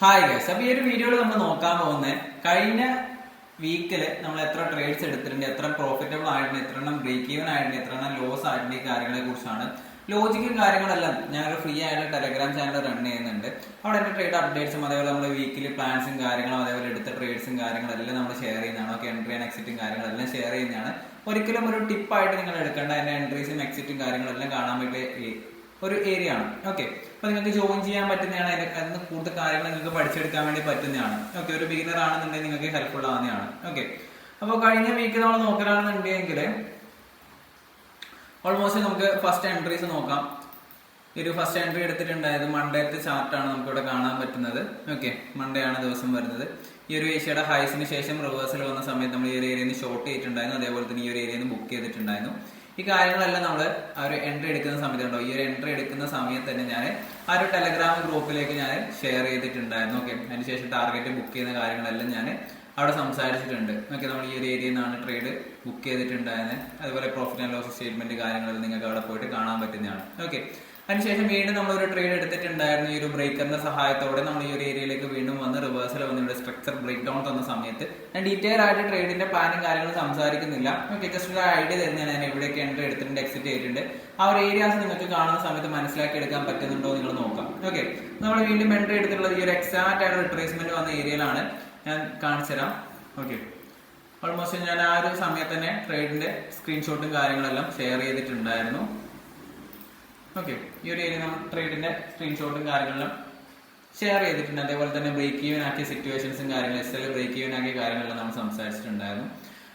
Hi guys, അപ്പൊ ഈ ഒരു വീഡിയോയിൽ നമ്മൾ നോക്കാൻ പോകുന്നത് കഴിഞ്ഞ വീക്കില് നമ്മൾ എത്ര ട്രേഡ്സ് എടുത്തിട്ടുണ്ട്, എത്ര പ്രോഫിറ്റബിൾ ആയിട്ടുണ്ട്, എത്ര എണ്ണം ബ്രേക്ക് ഈവൻ ആയിട്ടുണ്ട്, എത്ര എണ്ണം ലോസ് ആയിട്ടുണ്ട്, ഈ കാര്യങ്ങളെ കുറിച്ചാണ്. ലോജിക്കും കാര്യങ്ങളെല്ലാം ഞാനൊരു ഫ്രീ ആയിട്ട് ടെലഗ്രാം ചാനൽ റൺ ചെയ്യുന്നുണ്ട്. അവിടെ എന്റെ ട്രേഡ് അപ്ഡേറ്റ്സും അതേപോലെ നമ്മുടെ വീക്കിലി പ്ലാൻസും കാര്യങ്ങളും അതേപോലെ എടുത്ത ട്രേഡ്സും കാര്യങ്ങളെല്ലാം നമ്മൾ ഷെയർ ചെയ്യുന്നതാണ്. ഓക്കെ, എൻട്രി ആൻഡ് എക്സിറ്റും കാര്യങ്ങളെല്ലാം ഷെയർ ചെയ്യുന്നതാണ്. ഒരിക്കലും ഒരു ടിപ്പായിട്ട് നിങ്ങൾ എടുക്കേണ്ട, എന്റെ എൻട്രീസും എക്സിറ്റും കാര്യങ്ങളെല്ലാം കാണാൻ പറ്റിയ ഒരു ഏരിയ ആണ്. ഓക്കെ, അപ്പൊ നിങ്ങൾക്ക് ജോയിൻ ചെയ്യാൻ പറ്റുന്നതാണ്. അതിന് കൂടുതൽ കാര്യങ്ങൾ നിങ്ങൾക്ക് പഠിച്ചെടുക്കാൻ വേണ്ടി പറ്റുന്നതാണ്. ഓക്കെ, ഒരു ബിഗിനർ ആണെന്നുണ്ടെങ്കിൽ നിങ്ങൾക്ക് ഹെൽപ്ഫുൾ ആവുന്നതാണ്. ഓക്കെ, അപ്പോൾ കഴിഞ്ഞ വീക്ക് നമ്മൾ നോക്കലാണെന്നുണ്ടെങ്കിൽ ഓൾമോസ്റ്റ് നമുക്ക് ഫസ്റ്റ് എൻട്രീസ് നോക്കാം. ഒരു ഫസ്റ്റ് എൻട്രി എടുത്തിട്ടുണ്ടായത് മൺഡേത്തെ ചാർട്ടാണ് നമുക്കിവിടെ കാണാൻ പറ്റുന്നത്. ഓക്കെ, മൺഡേ ആണ് ദിവസം വരുന്നത്. ഈ ഒരു ഏഷ്യയുടെ ഹൈസിന് ശേഷം റിവേഴ്സൽ വന്ന സമയത്ത് നമ്മൾ ഈ ഒരു ഏരിയയിൽ നിന്ന് ഷോർട്ട് ചെയ്തിട്ടുണ്ടായിരുന്നു. അതേപോലെ തന്നെ ഈ ഒരു ഏരിയയിൽ നിന്ന് ബുക്ക് ചെയ്തിട്ടുണ്ടായിരുന്നു. ഈ കാര്യങ്ങളെല്ലാം നമ്മൾ ആ ഒരു എൻട്രി എടുക്കുന്ന സമയത്തുണ്ടോ, ഈ ഒരു എൻട്രി എടുക്കുന്ന സമയത്ത് തന്നെ ഞാൻ ആ ഒരു ടെലഗ്രാം ഗ്രൂപ്പിലേക്ക് ഞാൻ ഷെയർ ചെയ്തിട്ടുണ്ടായിരുന്നു. ഓക്കെ, അതിനുശേഷം ടാർഗറ്റ് ബുക്ക് ചെയ്യുന്ന കാര്യങ്ങളെല്ലാം ഞാൻ അവിടെ സംസാരിച്ചിട്ടുണ്ട്. ഓക്കെ, നമ്മൾ ഈ ഒരു ഏരിയയിൽ നിന്നാണ് ട്രേഡ് ബുക്ക് ചെയ്തിട്ടുണ്ടായിരുന്നത്. അതുപോലെ പ്രോഫിറ്റ് ആൻഡ് ലോസ് സ്റ്റേറ്റ്മെന്റ് കാര്യങ്ങളെല്ലാം നിങ്ങൾക്ക് അവിടെ പോയിട്ട് കാണാൻ പറ്റുന്നതാണ്. ഓക്കെ, അതിനുശേഷം വീണ്ടും നമ്മൾ ഒരു ട്രേഡ് എടുത്തിട്ടുണ്ടായിരുന്നു. ഈ ഒരു ബ്രേക്കറിന്റെ സഹായത്തോടെ നമ്മൾ ഈ ഒരു ഏരിയയിലേക്ക് വീണ്ടും വന്ന് റിവേഴ്സൽ വന്ന് ഇവിടെ സ്ട്രക്ചർ ബ്രേക്ക് ഡൗൺ തന്ന സമയത്ത് ഞാൻ ഡീറ്റെയിൽ ആയിട്ട് ട്രേഡിന്റെ പ്ലാനും കാര്യങ്ങളും സംസാരിക്കുന്നില്ല. ഓക്കെ, ജസ്റ്റ് ഒരു ഐഡിയ തരുന്നതാണ്. ഞാൻ എവിടെയൊക്കെ എൻട്രി എടുത്തിട്ടുണ്ട്, എക്സിറ്റ് ചെയ്തിട്ടുണ്ട്. ആ ഒരു ഏരിയാസ് നിങ്ങൾക്ക് കാണുന്ന സമയത്ത് മനസ്സിലാക്കി എടുക്കാൻ പറ്റുന്നുണ്ടോ നിങ്ങൾ നോക്കാം. ഓക്കെ, നമ്മൾ വീണ്ടും എൻട്രി എടുത്തിട്ടുള്ളത് ഈ ഒരു എക്സാക്റ്റ് ആയിട്ട് റിട്രേസ്മെന്റ് വന്ന ഏരിയയിലാണ്. ഞാൻ കാണിച്ചു തരാം. ഓക്കെ, ഓൾമോസ്റ്റ് ഞാൻ ആ ഒരു സമയത്ത് തന്നെ ട്രേഡിന്റെ സ്ക്രീൻഷോട്ടും കാര്യങ്ങളെല്ലാം ഷെയർ ചെയ്തിട്ടുണ്ടായിരുന്നു. ഓക്കെ, ഈ ഒരു ഏരിയ നമ്മൾ ട്രേഡിന്റെ സ്ക്രീൻഷോട്ടും കാര്യങ്ങളെല്ലാം ഷെയർ ചെയ്തിട്ടുണ്ട്. അതേപോലെ തന്നെ ബ്രേക്ക് ഈവൻ ആക്കിയ സിറ്റുവേഷൻസും കാര്യങ്ങളും എസ് ബ്രേക്ക് ഈവൻ ആക്കിയ കാര്യങ്ങളെല്ലാം നമ്മൾ സംസാരിച്ചിട്ടുണ്ടായിരുന്നു.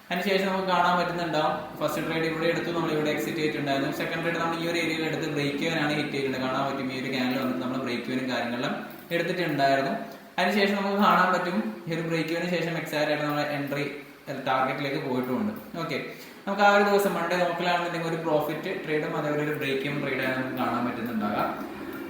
അതിനുശേഷം നമുക്ക് കാണാൻ പറ്റുന്നുണ്ടാവും ഫസ്റ്റ് ട്രേഡ് ഇവിടെ എടുത്തു, നമ്മൾ ഇവിടെ എക്സിറ്റ് ചെയ്തിട്ടുണ്ടായിരുന്നു. സെക്കൻഡ് ട്രേഡ് നമ്മൾ ഈ ഒരു ഏരിയയിൽ എടുത്ത് ബ്രേക്ക് ഈവൻ ആണ് ഹിറ്റ് ചെയ്തിട്ടുണ്ട്. കാണാൻ പറ്റും ഈ ഒരു ക്യാനിൽ വന്നിട്ട് നമ്മൾ ബ്രേക്ക് ഈവനും കാര്യങ്ങളെല്ലാം എടുത്തിട്ടുണ്ടായിരുന്നു. അതിനുശേഷം നമുക്ക് കാണാൻ പറ്റും ഈ ഒരു ബ്രേക്ക് ഈവന് ശേഷം എക്സാക്റ്റ് ആയിട്ട് നമ്മൾ എൻട്രി ടാർഗറ്റിലേക്ക് പോയിട്ടുമുണ്ട്. ഓക്കെ, നമുക്ക് ആ ഒരു ദിവസം മൺഡേ നോക്കലാണെന്നുണ്ടെങ്കിൽ ഒരു പ്രോഫിറ്റ് ട്രേഡും അതേപോലെ ഒരു ബ്രേക്ക് ഈവൻ ട്രേഡാണ് നമുക്ക് കാണാൻ പറ്റുന്നുണ്ടാകാം.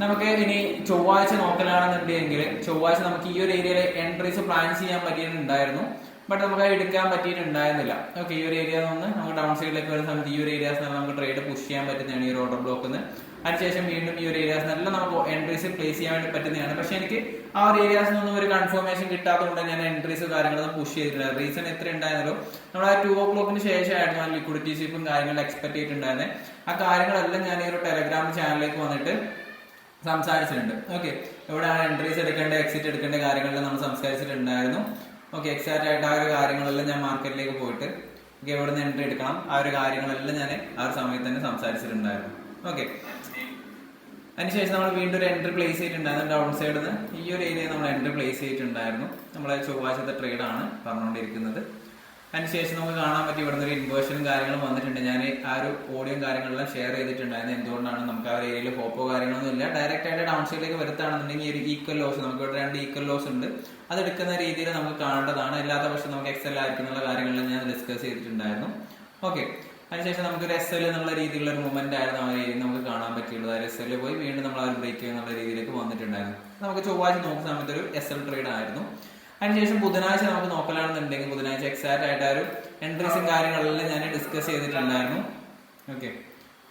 നമുക്ക് ഇനി ചൊവ്വാഴ്ച നോക്കലാണെന്നുണ്ടെങ്കിൽ ചൊവ്വാഴ്ച നമുക്ക് ഈ ഒരു ഏരിയയിൽ എൻട്രീസ് പ്ലാൻ ചെയ്യാൻ പറ്റിയിട്ടുണ്ടായിരുന്നു. ബട്ട് നമുക്ക് അത് എടുക്കാൻ പറ്റിയിട്ടുണ്ടായിരുന്നില്ല. ഓക്കെ, ഈ ഒരു ഏരിയ നിന്ന് നമുക്ക് ഡൗൺ സൈഡിലേക്ക് വരുന്ന സമയത്ത് ഈ ഒരു ഏരിയാസ് നമുക്ക് ട്രേഡ് പുഷ് ചെയ്യാൻ പറ്റുന്നതാണ് ഈ ഒരു ഓർഡർ ബ്ലോക്കിൽ നിന്ന്. അതിനുശേഷം വീണ്ടും ഈ ഒരു ഏരിയാസിനെല്ലാം നമുക്ക് എൻട്രീസ് പ്ലേസ് ചെയ്യാൻ വേണ്ടി പറ്റുന്നതാണ്. പക്ഷെ എനിക്ക് ആ ഒരു ഏരിയാസിൽ നിന്നും ഒരു കൺഫർമേഷൻ കിട്ടാത്തതുകൊണ്ട് ഞാൻ എൻട്രീസ് കാര്യങ്ങളൊന്നും പുഷ് ചെയ്തിട്ടില്ല. റീസൺ എത്ര ഉണ്ടായിരുന്നല്ലോ, നമ്മൾ ആ 2 o'clock ശേഷമായിരുന്നു ആ ലിക്വിഡിറ്റി ഷിപ്പും കാര്യങ്ങളും എക്സ്പെക്ട് ചെയ്തിട്ടുണ്ടായിരുന്നത്. ആ കാര്യങ്ങളെല്ലാം ഞാൻ ഈ ഒരു ടെലഗ്രാം ചാനലിലേക്ക് വന്നിട്ട് സംസാരിച്ചിട്ടുണ്ട്. ഓക്കെ, എവിടെയാണ് എൻട്രീസ് എടുക്കേണ്ടത്, എക്സിറ്റ് എടുക്കേണ്ട കാര്യങ്ങളെല്ലാം നമ്മൾ സംസാരിച്ചിട്ടുണ്ടായിരുന്നു. ഓക്കെ, എക്സാക്റ്റ് ആയിട്ട് ആ ഒരു കാര്യങ്ങളെല്ലാം ഞാൻ മാർക്കറ്റിലേക്ക് പോയിട്ട് ഓക്കെ എവിടെ നിന്ന് എൻട്രി എടുക്കണം ആ ഒരു കാര്യങ്ങളെല്ലാം ഞാൻ ആ ഒരു സമയത്ത് തന്നെ സംസാരിച്ചിട്ടുണ്ടായിരുന്നു. ഓക്കെ, അതിനുശേഷം നമ്മൾ വീണ്ടും ഒരു എൻട്രി പ്ലേസ് ചെയ്തിട്ടുണ്ടായിരുന്നു. ഡൗൺ സൈഡിൽ നിന്ന് ഈ ഒരു ഏരിയ നമ്മൾ എൻട്രി പ്ലേസ് ചെയ്തിട്ടുണ്ടായിരുന്നു. നമ്മളെ ചൊവ്വാഴ്ചത്തെ ട്രേഡാണ് പറഞ്ഞുകൊണ്ടിരിക്കുന്നത്. അതിനുശേഷം നമുക്ക് കാണാൻ പറ്റി ഇവിടെ നിന്ന് ഒരു ഇൻവേർഷനും കാര്യങ്ങളും വന്നിട്ടുണ്ട്. ഞാൻ ആ ഒരു ഓഡിയോയും കാര്യങ്ങളെല്ലാം ഷെയർ ചെയ്തിട്ടുണ്ടായിരുന്നു. എന്തുകൊണ്ടാണ് നമുക്ക് ആ ഒരു ഏരിയയിൽ ഹോപ്പോ കാര്യങ്ങളൊന്നും ഇല്ല, ഡയറക്റ്റ് ആയിട്ട് ഡൗൺ സൈഡിലേക്ക് വരുത്താണെന്നുണ്ടെങ്കിൽ ഒരു ഈക്വൽ ലോസ്, നമുക്ക് ഇവിടെ 2 ഈക്വൽ ലോസ് ഉണ്ട്, അതെടുക്കുന്ന രീതിയിൽ നമുക്ക് കാണേണ്ടതാണ്. അല്ലാത്ത പക്ഷം നമുക്ക് എക്സൽ ആയിരിക്കും എന്നുള്ള കാര്യങ്ങളെല്ലാം ഞാൻ ഡിസ്കസ് ചെയ്തിട്ടുണ്ടായിരുന്നു. ഓക്കെ, അതിനുശേഷം നമുക്കൊരു എസ് എൽ എന്നുള്ള രീതിയിലുള്ള ഒരു മൂവ്മെന്റ് ആയിരുന്നു ആ ഏരിയ നമുക്ക് കാണാൻ പറ്റിയുള്ളത്. ആ എസ് എൽ പോയി വീണ്ടും നമ്മൾ ആ ഒരു ബ്രേക്ക് എന്നുള്ള രീതിയിലേക്ക് വന്നിട്ടുണ്ടായിരുന്നു. നമുക്ക് ചൊവ്വാഴ്ച നോക്കുന്ന സമയത്ത് ഒരു എസ് എൽ ട്രേഡ് ആയിരുന്നു. അതിനുശേഷം ബുധനാഴ്ച നമുക്ക് നോക്കലാണെന്നുണ്ടെങ്കിൽ ബുധനാഴ്ച എക്സാക്റ്റ് ആയിട്ട് ആ ഒരു എൻട്രീസും കാര്യങ്ങളെല്ലാം ഞാൻ ഡിസ്കസ് ചെയ്തിട്ടുണ്ടായിരുന്നു. ഓക്കെ,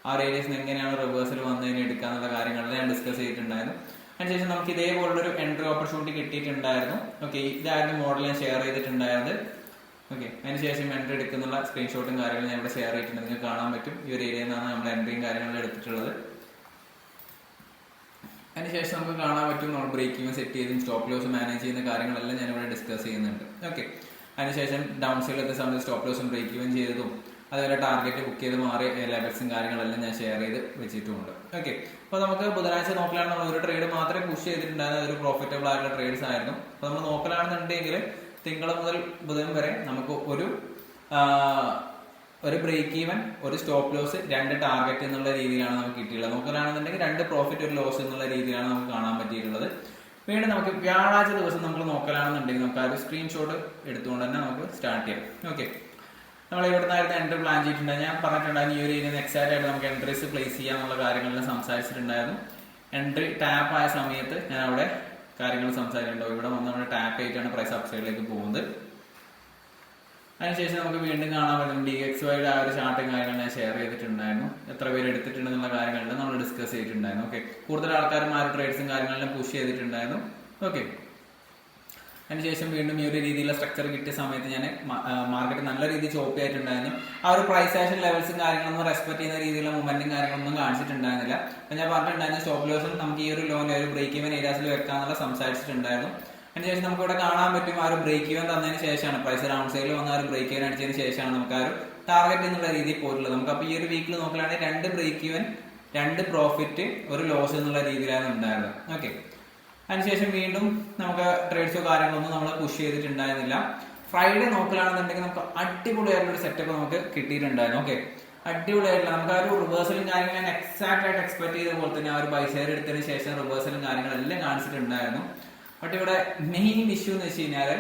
ആ ഒരു ഏരിയസിന് എങ്ങനെയാണ് റിവേഴ്സൽ വന്നതിന് എടുക്കാന്നുള്ള കാര്യങ്ങളെല്ലാം ഞാൻ ഡിസ്കസ് ചെയ്തിട്ടുണ്ടായിരുന്നു. അതിനുശേഷം നമുക്ക് ഇതേപോലുള്ളൊരു എൻട്രി ഓപ്പർച്യൂണിറ്റി കിട്ടിയിട്ടുണ്ടായിരുന്നു. ഓക്കെ, ഇതായിരുന്നു മോഡൽ ഞാൻ ഷെയർ ചെയ്തിട്ടുണ്ടായിരുന്നത്. ഓക്കെ, അതിനുശേഷം എൻട്രി എടുക്കുന്നുള്ള സ്ക്രീൻഷോട്ടും കാര്യങ്ങളും ഞാൻ ഇവിടെ ഷെയർ ചെയ്തിട്ടുണ്ട്. നിങ്ങൾക്ക് കാണാൻ പറ്റും ഈ ഒരു ഏരിയയിൽ നിന്നാണ് നമ്മൾ എൻട്രിയും കാര്യങ്ങളും എടുത്തിട്ടുള്ളത്. അതിനുശേഷം നമുക്ക് കാണാൻ പറ്റും നമ്മൾ ബ്രേക്ക് ഈവൻ സെറ്റ് ചെയ്തും സ്റ്റോപ്പ് ലോസ് മാനേജ് ചെയ്യുന്ന കാര്യങ്ങളെല്ലാം ഞാൻ ഇവിടെ ഡിസ്കസ് ചെയ്യുന്നുണ്ട്. ഓക്കെ, അതിനുശേഷം ഡൗൺ സൈഡിൽ എത്തുന്ന സമയത്ത് സ്റ്റോപ്പ് ലോസും ബ്രേക്ക് ഈവൻ ചെയ്തതും അതുപോലെ ടാർഗറ്റ് ബുക്ക് ചെയ്ത് മാറിയ ലെവൽസും കാര്യങ്ങളെല്ലാം ഞാൻ ഷെയർ ചെയ്ത് വെച്ചിട്ടുമുണ്ട്. ഓക്കെ, അപ്പോൾ നമുക്ക് ബുധനാഴ്ച നോക്കലാണ് നമ്മൾ ഒരു ട്രേഡ് മാത്രമേ പുഷ് ചെയ്തിട്ടുണ്ടായിരുന്നു. അതൊരു പ്രോഫിറ്റബിൾ ആയിട്ടുള്ള ട്രേഡ്സ് ആയിരുന്നു. അപ്പോൾ നമ്മൾ നോക്കലാണെന്നുണ്ടെങ്കിൽ തിങ്കൾ മുതൽ ബുധൻ വരെ നമുക്ക് ഒരു ബ്രേക്ക് ഈവൻ, ഒരു സ്റ്റോപ്പ് ലോസ്, 2 ടാർഗറ്റ് എന്നുള്ള രീതിയിലാണ് നമുക്ക് കിട്ടിയുള്ളത്. നോക്കലാണെന്നുണ്ടെങ്കിൽ 2 പ്രോഫിറ്റ്, ഒരു ലോസ് എന്നുള്ള രീതിയിലാണ് നമുക്ക് കാണാൻ പറ്റിയിട്ടുള്ളത്. വീണ്ടും നമുക്ക് വ്യാഴാഴ്ച ദിവസം നമ്മൾ നോക്കലാണെന്നുണ്ടെങ്കിൽ നമുക്ക് ആ ഒരു സ്ക്രീൻഷോട്ട് എടുത്തുകൊണ്ട് തന്നെ നമുക്ക് സ്റ്റാർട്ട് ചെയ്യാം. ഓക്കെ, നമ്മൾ ഇവിടെ നിന്നായിരുന്നു എൻട്രി പ്ലാൻ ചെയ്തിട്ടുണ്ടായിരുന്നു. ഞാൻ പറഞ്ഞിട്ടുണ്ടായിരുന്നു ഈ ഒരു ഏരിയ എക്സാക്റ്റ് ആയിട്ട് നമുക്ക് എൻട്രീസ് പ്ലേസ് ചെയ്യാന്നുള്ള കാര്യങ്ങളെല്ലാം സംസാരിച്ചിട്ടുണ്ടായിരുന്നു. എൻട്രി ടാപ്പ് ആയ സമയത്ത് ഞാൻ അവിടെ കാര്യങ്ങൾ സംസാരിച്ചിട്ടുണ്ടോ, ഇവിടെ വന്ന് നമ്മൾ ടാപ്പ് ചെയ്തിട്ടാണ് പ്രൈസ് അപ്സൈഡിലേക്ക് പോകുന്നത്. അതിനുശേഷം നമുക്ക് വീണ്ടും കാണാൻ പറ്റും DXYയുടെ ആ ഒരു ചാർട്ടും കാര്യങ്ങൾ ഞാൻ ഷെയർ ചെയ്തിട്ടുണ്ടായിരുന്നു. എത്ര പേര് എടുത്തിട്ടുണ്ടെന്നുള്ള കാര്യങ്ങളെല്ലാം നമ്മൾ ഡിസ്കസ് ചെയ്തിട്ടുണ്ടായിരുന്നു. ഓക്കെ, കൂടുതൽ ആൾക്കാരും ആ ഒരു ട്രേഡ്സും കാര്യങ്ങളെല്ലാം പുഷ് ചെയ്തിട്ടുണ്ടായിരുന്നു. ഓക്കെ, അതിനുശേഷം വീണ്ടും ഈ ഒരു രീതിയിലുള്ള സ്ട്രക്ചർ കിട്ടിയ സമയത്ത് ഞാൻ മാർക്കറ്റ് നല്ല രീതിയിൽ ചോപ്പി ആയിട്ടുണ്ടായിരുന്നു. ആ ഒരു പ്രൈസ് ആക്ഷൻ ലെവൽസും കാര്യങ്ങളൊന്നും റെസ്പെക്ട് ചെയ്യുന്ന രീതിയിലുള്ള മൂവ്മെന്റും കാര്യങ്ങളൊന്നും കാണിച്ചിട്ടുണ്ടായിരുന്നില്ല. അപ്പൊ ഞാൻ പറഞ്ഞിട്ടുണ്ടായിരുന്നു സ്റ്റോപ്പ് ലോസിൽ നമുക്ക് ഈ ഒരു ലോൺ ഒരു ബ്രേക്ക് ഈവൻ ഏരിയാസിൽ വെക്കാന്നുള്ള സംസാരിച്ചിട്ടുണ്ടായിരുന്നു. അതിനുശേഷം നമുക്ക് ഇവിടെ കാണാൻ പറ്റും ആ ഒരു ബ്രേക്ക് ഈവൻ തന്നതിന് ശേഷമാണ് പ്രൈസ് ഡൗൺ സൈഡിൽ വന്ന ആ ഒരു ബ്രേക്ക് ഈവൻ അടിച്ചതിന് ശേഷമാണ് നമുക്ക് ആ ഒരു ടാർഗറ്റ് എന്നുള്ള രീതിയിൽ പോയിട്ടുള്ളത്. നമുക്ക് അപ്പൊ ഈ ഒരു വീക്കിൽ നോക്കുകയാണെങ്കിൽ 2 ബ്രേക്ക് ഈവൻ 2 പ്രോഫിറ്റ് 1 ലോസ് എന്നുള്ള രീതിയിലാണ് ഉണ്ടായിരുന്നത്. ഓക്കെ, അതിനുശേഷം വീണ്ടും നമുക്ക് ട്രേഡ്സോ കാര്യങ്ങളൊന്നും നമ്മൾ പുഷ് ചെയ്തിട്ടുണ്ടായിരുന്നില്ല. ഫ്രൈഡേ നോക്കലാണെന്നുണ്ടെങ്കിൽ നമുക്ക് അടിപൊളിയായിട്ടുള്ള ഒരു സെറ്റപ്പ് നമുക്ക് കിട്ടിയിട്ടുണ്ടായിരുന്നു. ഓക്കെ, അടിപൊളിയായിട്ടുള്ള നമുക്ക് ആ ഒരു റിവേഴ്സലും കാര്യങ്ങളും ഞാൻ എക്സാക്ട് ആയിട്ട് എക്സ്പെക്ട് ചെയ്ത പോലെ തന്നെ ആ ഒരു ബൈ സൈഡ് എടുത്തതിന് ശേഷം റിവേഴ്സലും കാര്യങ്ങളെല്ലാം കാണിച്ചിട്ടുണ്ടായിരുന്നു. ബട്ട് ഇവിടെ മെയിൻ ഇഷ്യൂ എന്ന് വെച്ച് കഴിഞ്ഞാല്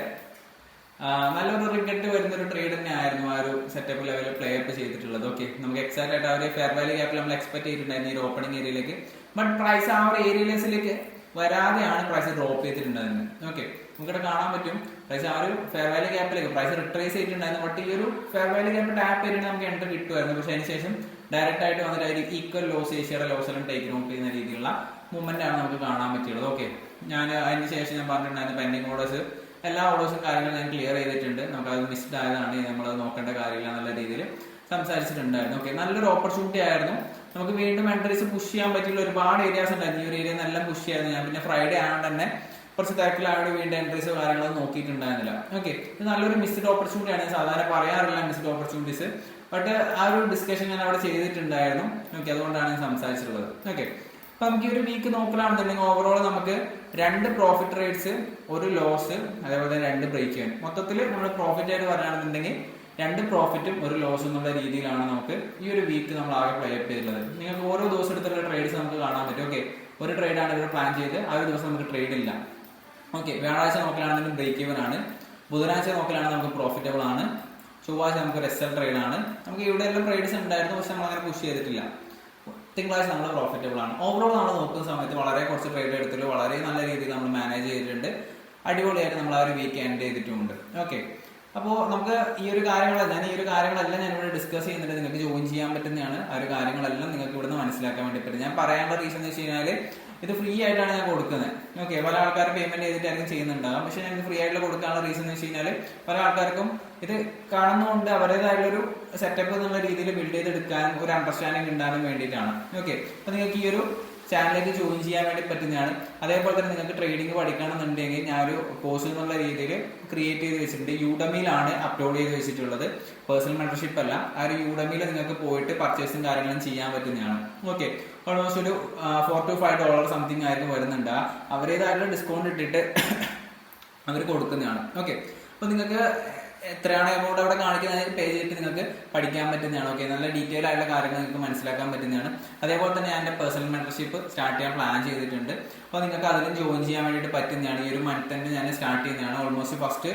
നല്ലൊരു റിഗ്രറ്റ് വരുന്ന ഒരു ട്രേഡ് തന്നെ ആയിരുന്നു ആ ഒരു സെറ്റപ്പ് ലെവലിൽ പ്ലേ അപ്പ് ചെയ്തിട്ടുള്ളത്. ഓക്കെ, നമുക്ക് എക്സാക്ട് ആയിട്ട് ആ ഒരു ഫെയർ വാല്യൂ ഗ്യാപ്പിൽ നമ്മൾ എക്സ്പെക്ട് ചെയ്തിട്ടുണ്ടായിരുന്നു ഈ ഒരു ഓപ്പണിംഗ് ഏരിയയിലേക്ക്. ബട്ട് പ്രൈസ് ആ ഒരു ഏരിയയിലേക്ക് വരാതെയാണ് പ്രൈസ് ഡ്രോപ്പ് ചെയ്തിട്ടുണ്ടായിരുന്നത്. ഓക്കെ, നമുക്കിവിടെ കാണാൻ പറ്റും പ്രൈസ് ആ ഒരു ഫെയർ വാല്യൂ ഗ്യാപ്പിലേക്ക് പ്രൈസ് റിട്രേസ് ചെയ്തിട്ടുണ്ടായിരുന്നു. ബട്ട് ഈ ഒരു ഫെയർ വാല്യൂ ഗ്യാപ്പ് ടാപ്പ് ചെയ്തിട്ട് നമുക്ക് എൻട്രി കിട്ടുമായിരുന്നു. പക്ഷെ അതിനുശേഷം ഡയറക്റ്റ് ആയിട്ട് വന്നിട്ട് ഈക്വൽ ലോസ് ഏഷ്യയുടെ ലോസിലും ടേക്ക് ഔട്ട് ചെയ്യുന്ന രീതിയിലുള്ള മൂവ്മെന്റ് ആണ് നമുക്ക് കാണാൻ പറ്റിയുള്ളത്. ഓക്കെ, ഞാൻ അതിന് ശേഷം ഞാൻ പറഞ്ഞിട്ടുണ്ടായിരുന്നു പെൻഡിങ് ഓർഡേഴ്സ് എല്ലാ ഓർഡേഴ്സും കാര്യങ്ങളും ഞാൻ ക്ലിയർ ചെയ്തിട്ടുണ്ട്. നമുക്കത് മിസ്ഡ് ആയതാണ്, നമ്മളത് നോക്കേണ്ട കാര്യമില്ല എന്നുള്ള രീതിയിൽ സംസാരിച്ചിട്ടുണ്ടായിരുന്നു. ഓക്കെ, നല്ലൊരു ഓപ്പർച്യൂണിറ്റി ആയിരുന്നു. നമുക്ക് വീണ്ടും എൻട്രീസ് പുഷ് ചെയ്യാൻ പറ്റിയുള്ള ഒരുപാട് ഏരിയാസ് ഉണ്ടായിരുന്നു. ഈ ഒരു ഏരിയ നല്ല പുഷ് ചെയ്യായിരുന്നു. ഞാൻ പിന്നെ ഫ്രൈഡേ ആയതുകൊണ്ട് തന്നെ കുറച്ച് തിരക്കിലായോട് വീണ്ടും എൻട്രീസ് കാര്യങ്ങളൊന്നും നോക്കിയിട്ടുണ്ടായിരുന്നില്ല. ഓക്കെ, ഇത് നല്ലൊരു മിസ്ഡ് ഓപ്പർച്യൂണിറ്റി ആണ്. സാധാരണ പറയാറില്ല മിസ്ഡ് ഓപ്പർച്യൂണിറ്റീസ്, ബട്ട് ആ ഒരു ഡിസ്കഷൻ ഞാൻ അവിടെ ചെയ്തിട്ടുണ്ടായിരുന്നു. ഓക്കെ, അതുകൊണ്ടാണ് ഞാൻ സംസാരിച്ചിട്ടുള്ളത്. ഓക്കെ, അപ്പൊ നമുക്ക് ഈ ഒരു വീക്ക് നോക്കലാണെന്നുണ്ടെങ്കിൽ ഓവറോൾ നമുക്ക് 2 പ്രോഫിറ്റ് റേറ്റ്സ് 1 ലോസ് അതേപോലെ തന്നെ 2 ബ്രേക്ക് ഈവൻ. മൊത്തത്തിൽ നമ്മൾ പ്രോഫിറ്റ് ആയിട്ട് പറയുകയാണെന്നുണ്ടെങ്കിൽ 2 പ്രോഫിറ്റും 1 ലോസും എന്നുള്ള രീതിയിലാണ് നമുക്ക് ഈ ഒരു വീക്ക് നമ്മൾ ആകെ പ്ലേ അപ്പ് ചെയ്തിട്ടുള്ളത്. നിങ്ങൾക്ക് ഓരോ ദിവസം എടുത്തുള്ള ട്രേഡ്സ് നമുക്ക് കാണാൻ പറ്റും. ഓക്കെ, ഒരു ട്രേഡാണ് ഇവിടെ പ്ലാൻ ചെയ്ത് ആ ഒരു ദിവസം നമുക്ക് ട്രേഡ് ഇല്ല. ഓക്കെ, വ്യാഴാഴ്ച നോക്കലാണെന്നുണ്ടെങ്കിൽ ബ്രേക്ക് ഈവൻ ആണ്. ബുധനാഴ്ച നോക്കലാണെങ്കിൽ നമുക്ക് പ്രോഫിറ്റബിൾ ആണ്. ചൊവ്വാഴ്ച നമുക്ക് റെസൽ ട്രേഡ് ആണ്. നമുക്ക് ഇവിടെ എല്ലാം ട്രേഡ്സ് ഉണ്ടായിരുന്നു, പക്ഷെ നമ്മൾ അങ്ങനെ പുഷ് ചെയ്തിട്ടില്ല. തിങ്കളാഴ്ച നമ്മൾ പ്രോഫിറ്റബിൾ ആണ്. ഓവറോൾ നമ്മൾ നോക്കുന്ന സമയത്ത് വളരെ കുറച്ച് ട്രേഡ് എടുത്തിട്ട് വളരെ നല്ല രീതിയിൽ നമ്മൾ മാനേജ് ചെയ്തിട്ടുണ്ട്. അടിപൊളിയായിട്ട് നമ്മൾ ആ ഒരു വീക്ക് എൻഡ് ചെയ്തിട്ടുമുണ്ട്. ഓക്കെ, അപ്പോൾ നമുക്ക് ഈ ഒരു കാര്യങ്ങളെല്ലാം ഞാൻ ഇവിടെ ഡിസ്കസ് ചെയ്യുന്നുണ്ട്. നിങ്ങൾക്ക് ജോയിൻ ചെയ്യാൻ പറ്റുന്നതാണ്. ആ ഒരു കാര്യങ്ങളെല്ലാം നിങ്ങൾക്ക് ഇവിടുന്ന് മനസ്സിലാക്കാൻ വേണ്ടി പറ്റും. ഞാൻ പറയാനുള്ള റീസൺ എന്ന് വെച്ച് കഴിഞ്ഞാൽ ഇത് ഫ്രീ ആയിട്ടാണ് ഞാൻ കൊടുക്കുന്നത്. ഓക്കെ, പല ആൾക്കാർ പേയ്മെന്റ് ചെയ്തിട്ടായിരിക്കും ചെയ്യുന്നുണ്ടാകും. പക്ഷെ ഞാൻ ഫ്രീ ആയിട്ട് കൊടുക്കാനുള്ള റീസൺ എന്ന് വെച്ച് കഴിഞ്ഞാൽ പല ആൾക്കാർക്കും ഇത് കാണുന്നതുകൊണ്ട് അവരുടേതായിട്ടുള്ളൊരു സെറ്റപ്പ് എന്നുള്ള രീതിയിൽ ബിൽഡ് ചെയ്തെടുക്കാനും ഒരു അണ്ടർസ്റ്റാൻഡിങ് ഉണ്ടാകാനും വേണ്ടിയിട്ടാണ്. ഓക്കെ, അപ്പൊ നിങ്ങൾക്ക് ഈ ഒരു ചാനലിലേക്ക് ജോയിൻ ചെയ്യാൻ വേണ്ടി പറ്റുന്നതാണ്. അതേപോലെ തന്നെ നിങ്ങൾക്ക് ട്രേഡിംഗ് പഠിക്കണമെന്നുണ്ടെങ്കിൽ ഞാൻ ഒരു കോഴ്സ് എന്നുള്ള രീതിയിൽ ക്രിയേറ്റ് ചെയ്ത് വെച്ചിട്ടുണ്ട്. യൂഡമിയിലാണ് അപ്ലോഡ് ചെയ്ത് വെച്ചിട്ടുള്ളത്. പേഴ്സണൽ മെമ്പർഷിപ്പ് അല്ല. ആ ഒരു യൂഡമിയിൽ നിങ്ങൾക്ക് പോയിട്ട് പർച്ചേസും കാര്യങ്ങളും ചെയ്യാൻ പറ്റുന്നതാണ്. ഓക്കെ, ഓൾമോസ്റ്റ് ഒരു $4 to $5 സംതിങ് ആയിരിക്കും വരുന്നുണ്ട്. അവരേതായിട്ടുള്ള ഡിസ്കൗണ്ട് ഇട്ടിട്ട് അവർ കൊടുക്കുന്നതാണ്. ഓക്കെ, അപ്പൊ നിങ്ങൾക്ക് എത്രയാണ് എമൗണ്ട് അവിടെ കാണിക്കുന്നത് പേ ചെയ്തിട്ട് നിങ്ങൾക്ക് പഠിക്കാൻ പറ്റുന്നതാണ്. ഓക്കെ, നല്ല ഡീറ്റെയിൽ ആയിട്ടുള്ള കാര്യങ്ങൾ നിങ്ങൾക്ക് മനസ്സിലാക്കാൻ പറ്റുന്നതാണ്. അതേപോലെ തന്നെ ഞാൻ എൻ്റെ പേഴ്സണൽ മെമ്പർഷിപ്പ് സ്റ്റാർട്ട് ചെയ്യാൻ പ്ലാൻ ചെയ്തിട്ടുണ്ട്. അപ്പോൾ നിങ്ങൾക്ക് അതിലും ജോയിൻ ചെയ്യാൻ വേണ്ടിയിട്ട് പറ്റുന്നതാണ്. ഈ ഒരു മന്ത് തന്നെ ഞാൻ സ്റ്റാർട്ട് ചെയ്യുന്നതാണ്. ഓൾമോസ്റ്റ് ഫസ്റ്റ്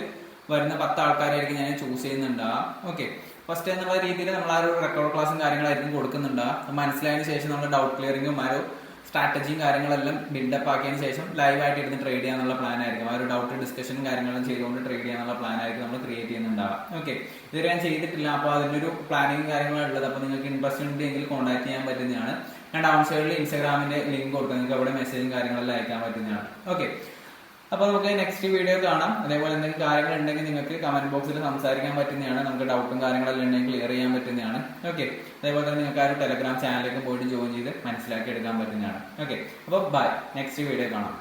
വരുന്ന 10 ആൾക്കാരായിരിക്കും ഞാൻ ചൂസ് ചെയ്യുന്നുണ്ടാകും. ഓക്കെ, ഫസ്റ്റ് എന്നുള്ള രീതിയിൽ നമ്മൾ ആ ഒരു റെക്കോർഡ് ക്ലാസ്സും കാര്യങ്ങളായിരിക്കും കൊടുക്കുന്നുണ്ടാകും. മനസ്സിലായതിനു ശേഷം നമ്മൾ ഡൗട്ട് ക്ലിയറിങ്ങും ആ ഒരു സ്ട്രാറ്റജിയും കാര്യങ്ങളെല്ലാം ബിൽഡപ്പ് ആക്കിയതിന് ശേഷം ലൈവായിട്ട് ഇരുന്ന് ട്രേഡ് ചെയ്യാനുള്ള പ്ലാൻ ആയിരിക്കും. ആ ഒരു ഡൗട്ട് ഡിസ്കഷനും കാര്യങ്ങളും ചെയ്തുകൊണ്ട് ട്രേഡ് ചെയ്യാനുള്ള പ്ലാൻ ആയിരിക്കും നമ്മൾ ക്രിയേറ്റ് ചെയ്യുന്നുണ്ടാവുക. ഓക്കെ, ഇതുവരെ ഞാൻ ചെയ്തിട്ടില്ല. അപ്പോൾ അതിൻ്റെ ഒരു പ്ലാനിങ് കാര്യങ്ങളും ഉള്ളത്. അപ്പോൾ നിങ്ങൾക്ക് ഇൻട്രസ്റ്റ് ഉണ്ടെങ്കിൽ കോൺടാക്ട് ചെയ്യാൻ പറ്റുന്നതാണ്. ഞാൻ ഡൗൺ സൈഡിൽ ഇൻസ്റ്റാഗ്രാമിന്റെ ലിങ്ക് കൊടുക്കാം. നിങ്ങൾക്ക് അവിടെ മെസ്സേജും കാര്യങ്ങളെല്ലാം അയക്കാൻ പറ്റുന്നതാണ്. ഓക്കെ, അപ്പോൾ നമുക്ക് നെക്സ്റ്റ് വീഡിയോ കാണാം. അതേപോലെ എന്തെങ്കിലും കാര്യങ്ങൾ ഉണ്ടെങ്കിൽ നിങ്ങൾക്ക് കമന്റ് ബോക്സിൽ സംസാരിക്കാൻ പറ്റുന്നതാണ്. നമുക്ക് ഡൗട്ടും കാര്യങ്ങളെല്ലാം ഉണ്ടെങ്കിൽ ക്ലിയർ ചെയ്യാൻ പറ്റുന്നതാണ്. ഓക്കെ, അതേപോലെ തന്നെ നിങ്ങൾക്ക് ആ ഒരു ടെലഗ്രാം ചാനലിലേക്ക് പോയിട്ട് ജോയിൻ ചെയ്ത് മനസ്സിലാക്കി എടുക്കാൻ പറ്റുന്നതാണ്. ഓക്കെ, അപ്പോൾ ബൈ, നെക്സ്റ്റ് വീഡിയോ കാണാം.